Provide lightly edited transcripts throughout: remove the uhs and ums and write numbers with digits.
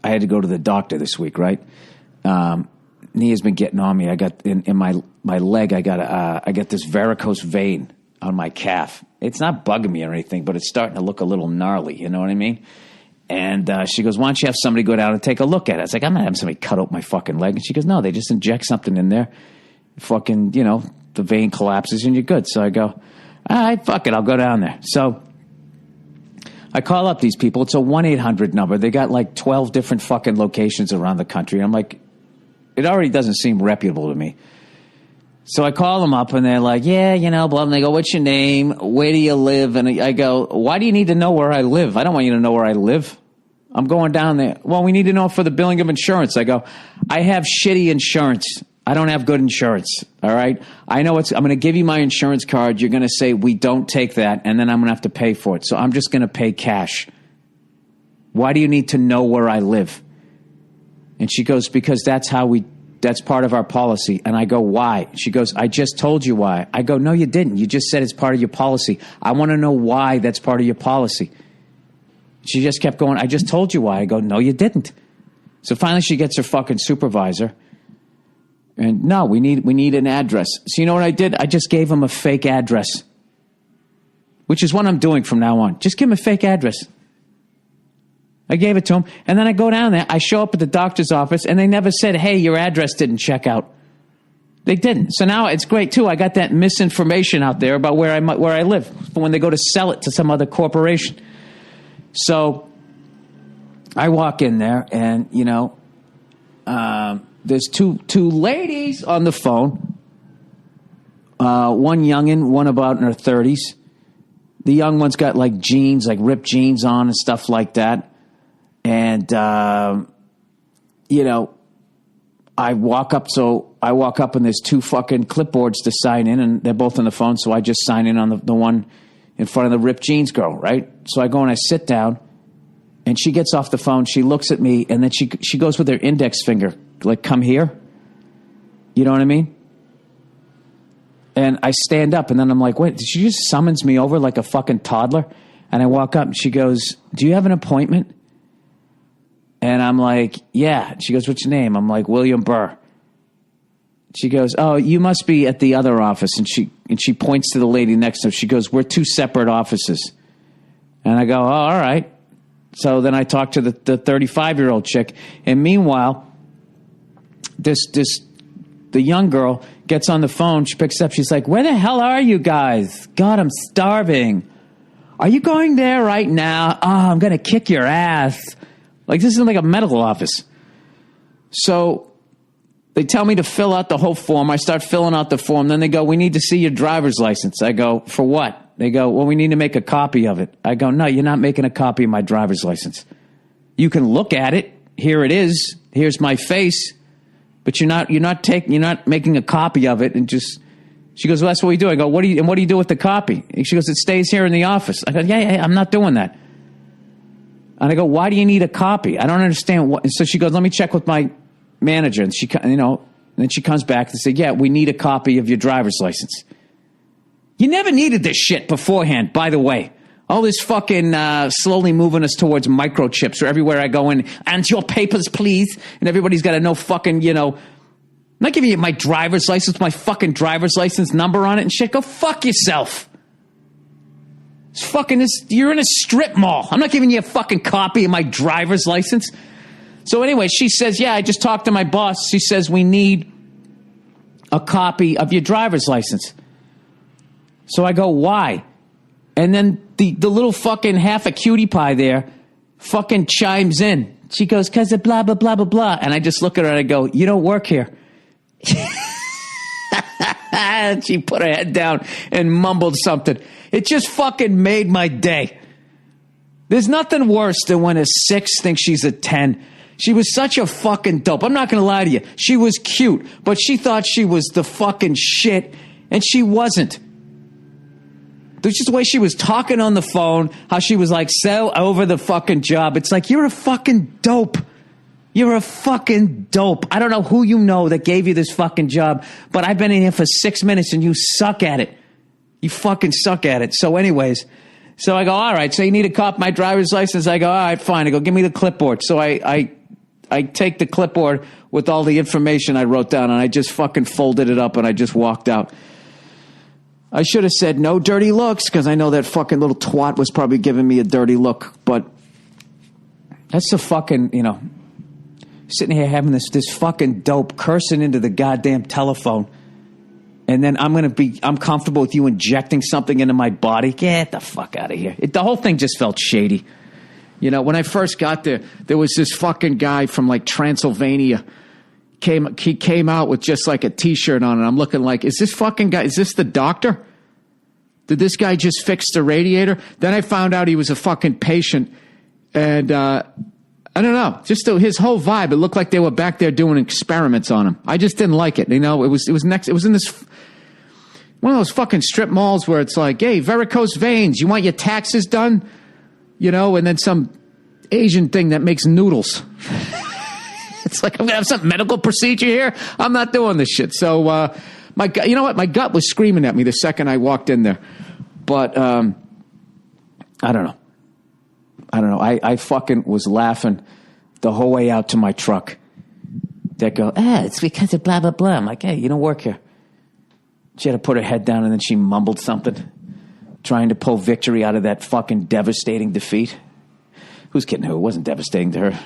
I had to go to the doctor this week, right? Nia's been getting on me. I got in my leg. I got this varicose vein on my calf. It's not bugging me or anything, but it's starting to look a little gnarly. You know what I mean? And she goes, "Why don't you have somebody go down and take a look at it?" I was like, "I'm not having somebody cut out my fucking leg." And she goes, "No, they just inject something in there. Fucking, the vein collapses and you're good." So I go, "All right, fuck it, I'll go down there." So I call up these people. It's a 1-800 number. They got like 12 different fucking locations around the country. I'm like, it already doesn't seem reputable to me. So I call them up and they're like, "Yeah, blah." And they go, "What's your name? Where do you live?" And I go, "Why do you need to know where I live? I don't want you to know where I live. I'm going down there." "Well, we need to know for the billing of insurance." I go, "I have shitty insurance. I don't have good insurance. All right. I know I'm going to give you my insurance card. You're going to say we don't take that. And then I'm going to have to pay for it. So I'm just going to pay cash. Why do you need to know where I live?" And she goes, "Because that's part of our policy." And I go, "Why?" She goes, "I just told you why." I go, "No, you didn't. You just said it's part of your policy. I want to know why that's part of your policy." She just kept going, "I just told you why." I go, "No, you didn't." So finally she gets her fucking supervisor. And no, we need an address. So you know what I did? I just gave him a fake address, which is what I'm doing from now on. Just give him a fake address. I gave it to him. And then I go down there. I show up at the doctor's office, and they never said, "Hey, your address didn't check out." They didn't. So now it's great, too. I got that misinformation out there about where I live for when they go to sell it to some other corporation. So I walk in there, and, there's two ladies on the phone. One youngin', one about in her 30s. The young one's got like jeans, like ripped jeans on and stuff like that. And, I walk up and there's two fucking clipboards to sign in, and they're both on the phone. So I just sign in on the one in front of the ripped jeans girl, right? So I go and I sit down, and she gets off the phone. She looks at me, and then she goes with her index finger, like, "Come here." You know what I mean? And I stand up, and then I'm like, wait, she just summons me over like a fucking toddler? And I walk up, and she goes, "Do you have an appointment?" And I'm like, "Yeah." She goes, "What's your name?" I'm like, "William Burr." She goes, "Oh, you must be at the other office." And she points to the lady next to her. She goes, "We're two separate offices." And I go, "Oh, all right." So then I talk to the 35-year-old chick. And meanwhile, the young girl gets on the phone. She picks up. She's like, "Where the hell are you guys? God, I'm starving. Are you going there right now? Oh, I'm going to kick your ass." Like, this is like a medical office. So they tell me to fill out the whole form. I start filling out the form. Then they go, "We need to see your driver's license." I go, "For what?" They go, "Well, we need to make a copy of it." I go, "No, you're not making a copy of my driver's license. You can look at it. Here it is. Here's my face. But you're not making a copy of it." And just, she goes, "Well, that's what we do." I go, what do you do with the copy?" And she goes, "It stays here in the office." I go, yeah, I'm not doing that. And I go, "Why do you need a copy? I don't understand what." And so she goes, "Let me check with my manager." And then she comes back and says, "Yeah, we need a copy of your driver's license." You never needed this shit beforehand, by the way. All this fucking slowly moving us towards microchips, or everywhere I go in, "And your papers, please." And everybody's got to know fucking, I'm not giving you my driver's license, my fucking driver's license number on it and shit. Go fuck yourself. You're in a strip mall. I'm not giving you a fucking copy of my driver's license. So anyway, she says, "Yeah, I just talked to my boss." She says, "We need a copy of your driver's license." So I go, "Why?" And then the little fucking half a cutie pie there fucking chimes in. She goes, "'Cause of blah, blah, blah, blah, blah." And I just look at her and I go, "You don't work here." And she put her head down and mumbled something. It just fucking made my day. There's nothing worse than when a 6 thinks she's a 10. She was such a fucking dope. I'm not going to lie to you. She was cute, but she thought she was the fucking shit, and she wasn't. There's just the way she was talking on the phone, how she was like so over the fucking job. It's like, you're a fucking dope. You're a fucking dope. I don't know who you know that gave you this fucking job, but I've been in here for 6 minutes and you suck at it. You fucking suck at it. So anyways, so I go, "All right, so you need a copy of my driver's license?" I go, "All right, fine." I go, "Give me the clipboard." So I I take the clipboard with all the information I wrote down, and I just fucking folded it up, and I just walked out. I should have said no dirty looks, because I know that fucking little twat was probably giving me a dirty look. But that's the fucking, sitting here having this fucking dope cursing into the goddamn telephone. And then I'm comfortable with you injecting something into my body. Get the fuck out of here. The whole thing just felt shady. When I first got there was this fucking guy from like Transylvania. He came out with just like a t-shirt on, and I'm looking like, is this fucking guy, is this the doctor? Did this guy just fix the radiator? Then I found out he was a fucking patient, and I don't know, just his whole vibe, it looked like they were back there doing experiments on him. I just didn't like it. It was in this one of those fucking strip malls where it's like, hey, varicose veins, you want your taxes done? And then some Asian thing that makes noodles. It's like, I'm going to have some medical procedure here? I'm not doing this shit. So, my gut, you know what? My gut was screaming at me the second I walked in there. But, I don't know. I fucking was laughing the whole way out to my truck. That girl, it's because of blah, blah, blah. I'm like, hey, you don't work here. She had to put her head down, and then she mumbled something, trying to pull victory out of that fucking devastating defeat. Who's kidding who? It wasn't devastating to her.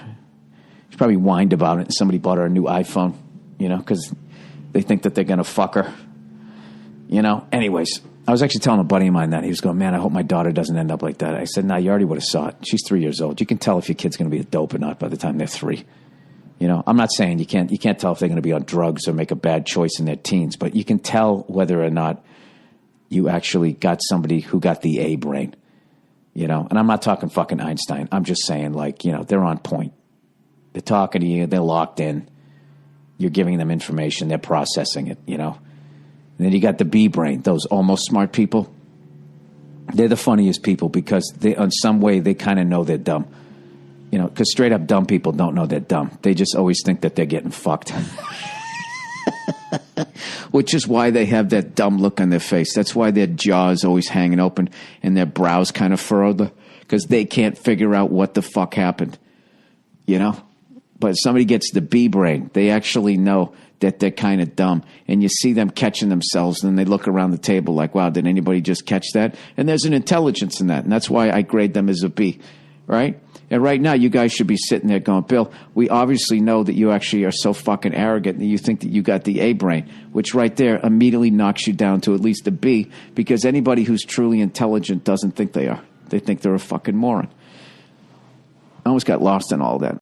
She probably whined about it, and somebody bought her a new iPhone, because they think that they're going to fuck her. Anyways, I was actually telling a buddy of mine that. He was going, man, I hope my daughter doesn't end up like that. I said, nah, you already would have saw it. She's 3 years old. You can tell if your kid's going to be a dope or not by the time they're 3. I'm not saying you can't tell if they're going to be on drugs or make a bad choice in their teens, but you can tell whether or not you actually got somebody who got the A brain, and I'm not talking fucking Einstein. I'm just saying, like, they're on point. They're talking to you. They're locked in. You're giving them information. They're processing it, And then you got the B brain, those almost smart people. They're the funniest people because they, in some way, they kind of know they're dumb. Because straight up dumb people don't know they're dumb. They just always think that they're getting fucked. Which is why they have that dumb look on their face. That's why their jaw is always hanging open and their brows kind of furrowed. Because they can't figure out what the fuck happened. But if somebody gets the B brain, they actually know that they're kind of dumb. And you see them catching themselves, and then they look around the table like, wow, did anybody just catch that? And there's an intelligence in that. And that's why I grade them as a B, right? And right now, you guys should be sitting there going, Bill, we obviously know that you actually are so fucking arrogant that you think that you got the A brain, which right there immediately knocks you down to at least a B, because anybody who's truly intelligent doesn't think they are. They think they're a fucking moron. I almost got lost in all that.